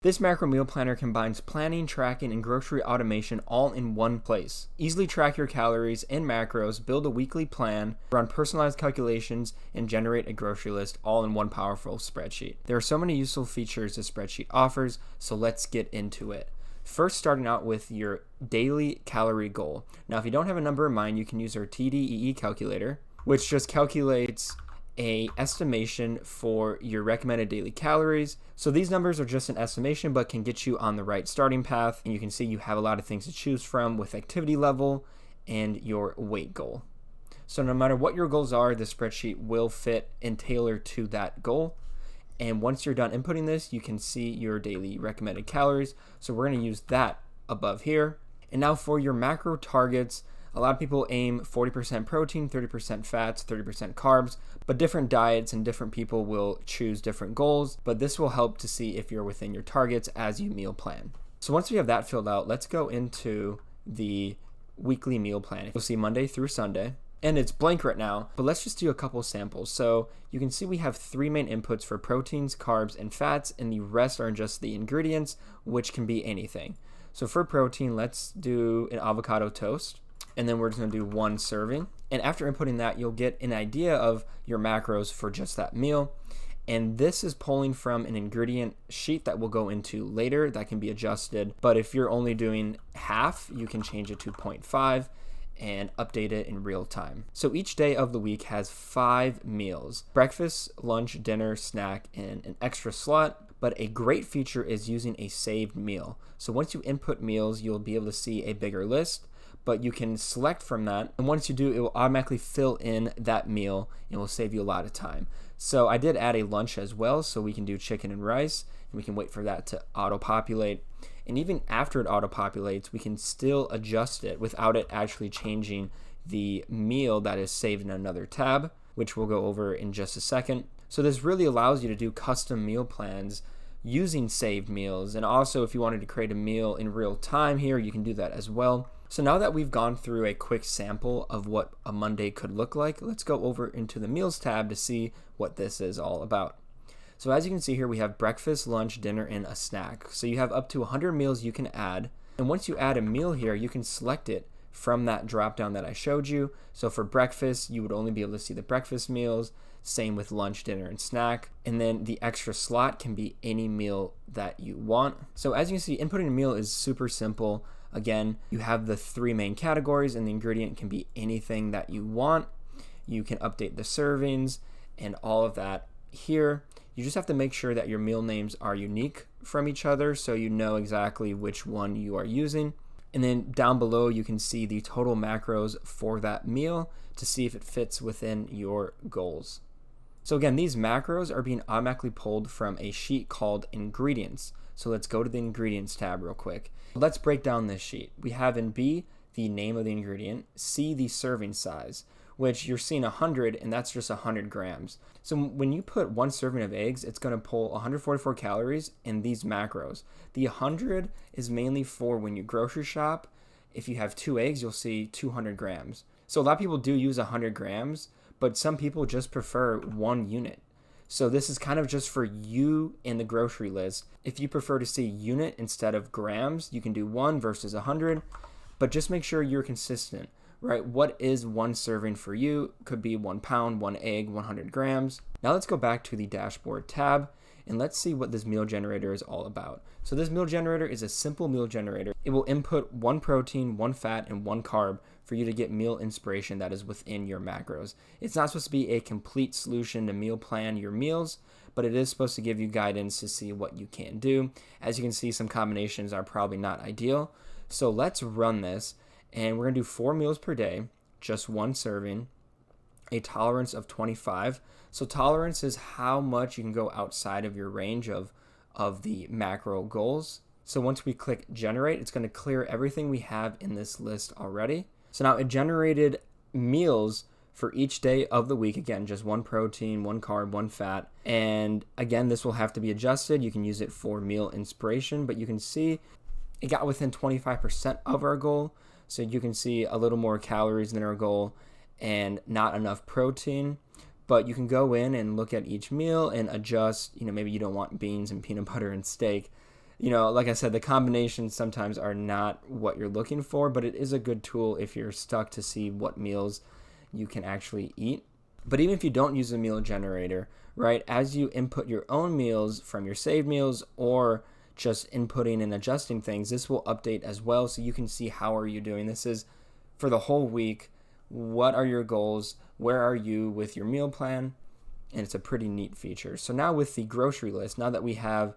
This macro meal planner combines planning, tracking, and grocery automation all in one place. Easily track your calories and macros, build a weekly plan, run personalized calculations, and generate a grocery list all in one powerful spreadsheet. There are so many useful features this spreadsheet offers, so let's get into it. First, starting out with your daily calorie goal. Now, if you don't have a number in mind, you can use our TDEE calculator, which just calculates a estimation for your recommended daily calories. So these numbers are just an estimation, but can get you on the right starting path. And you can see you have a lot of things to choose from with activity level and your weight goal. So no matter what your goals are, the spreadsheet will fit and tailor to that goal. And once you're done inputting this, you can see your daily recommended calories. So we're going to use that above here. And now for your macro targets, a lot of people aim 40% protein, 30% fats, 30% carbs, but different diets and different people will choose different goals. But this will help to see if you're within your targets as you meal plan. So once we have that filled out, let's go into the weekly meal plan. You'll see Monday through Sunday, and it's blank right now, but let's just do a couple samples. So you can see we have 3 main inputs for proteins, carbs, and fats, and the rest are just the ingredients, which can be anything. So for protein, let's do an avocado toast. And then we're just going to do 1 serving. And after inputting that, you'll get an idea of your macros for just that meal. And this is pulling from an ingredient sheet that we'll go into later that can be adjusted. But if you're only doing half, you can change it to 0.5 and update it in real time. So each day of the week has 5 meals: breakfast, lunch, dinner, snack, and an extra slot. But a great feature is using a saved meal. So once you input meals, you'll be able to see a bigger list, but you can select from that. And once you do, it will automatically fill in that meal and will save you a lot of time. So I did add a lunch as well, so we can do chicken and rice, and we can wait for that to auto-populate. And even after it auto-populates, we can still adjust it without it actually changing the meal that is saved in another tab, which we'll go over in just a second. So this really allows you to do custom meal plans using saved meals. And also, if you wanted to create a meal in real time here, you can do that as well. So now that we've gone through a quick sample of what a Monday could look like, let's go over into the meals tab to see what this is all about. So as you can see here, we have breakfast, lunch, dinner, and a snack. So you have up to 100 meals you can add. And once you add a meal here, you can select it from that drop down that I showed you. So for breakfast, you would only be able to see the breakfast meals. Same with lunch, dinner, and snack. And then the extra slot can be any meal that you want. So as you can see, inputting a meal is super simple. Again, you have the 3 main categories, and the ingredient can be anything that you want. You can update the servings and all of that here. You just have to make sure that your meal names are unique from each other so you know exactly which one you are using. And then down below, you can see the total macros for that meal to see if it fits within your goals. So again, these macros are being automatically pulled from a sheet called Ingredients. So let's go to the Ingredients tab real quick. Let's break down this sheet. We have in B, the name of the ingredient, C, the serving size, which you're seeing 100, and that's just 100 grams. So when you put 1 serving of eggs, it's going to pull 144 calories in these macros. The 100 is mainly for when you grocery shop. If you have 2 eggs, you'll see 200 grams. So a lot of people do use 100 grams, but some people just prefer 1 unit. So this is kind of just for you in the grocery list. If you prefer to see unit instead of grams, you can do 1 versus 100, but just make sure you're consistent, right? What is 1 serving for you? Could be 1 pound, 1 egg, 100 grams. Now let's go back to the dashboard tab and let's see what this meal generator is all about. So this meal generator is a simple meal generator. It will input 1 protein, 1 fat, and 1 carb for you to get meal inspiration that is within your macros. It's not supposed to be a complete solution to meal plan your meals, but it is supposed to give you guidance to see what you can do. As you can see, some combinations are probably not ideal. So let's run this, and we're gonna do 4 meals per day, just 1 serving, a tolerance of 25. So tolerance is how much you can go outside of your range of the macro goals. So once we click generate, it's going to clear everything we have in this list already. So now it generated meals for each day of the week. Again, just 1 protein, 1 carb, 1 fat. And again, this will have to be adjusted. You can use it for meal inspiration, but you can see it got within 25% of our goal. So you can see a little more calories than our goal and not enough protein. But you can go in and look at each meal and adjust. Maybe you don't want beans and peanut butter and steak. like I said, the combinations sometimes are not what you're looking for, but it is a good tool if you're stuck to see what meals you can actually eat. But even if you don't use a meal generator, right, as you input your own meals from your saved meals or just inputting and adjusting things, this will update as well, so you can see how are you doing. This is for the whole week. What are your goals? Where are you with your meal plan? And it's a pretty neat feature. So now with the grocery list, now that we have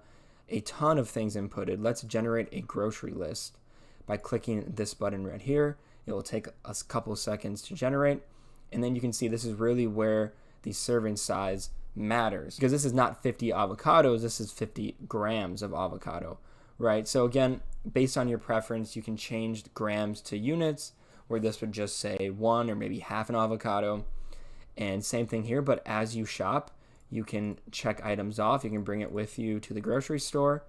a ton of things inputted, let's generate a grocery list by clicking this button right here. It will take a couple of seconds to generate. And then you can see this is really where the serving size matters, because this is not 50 avocados, this is 50 grams of avocado, right? So again, based on your preference, you can change the grams to units, where this would just say 1 or maybe half an avocado. And same thing here, but as you shop, you can check items off. You can bring it with you to the grocery store,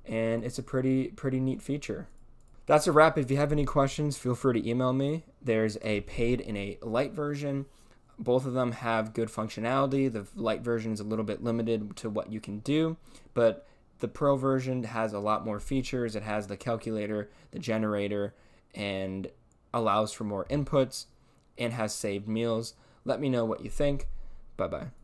and it's a pretty neat feature. That's a wrap. If you have any questions, feel free to email me. There's a paid and a Lite version. Both of them have good functionality. The Lite version is a little bit limited to what you can do, but the Pro version has a lot more features. It has the calculator, the generator, and allows for more inputs, and has saved meals. Let me know what you think. Bye-bye.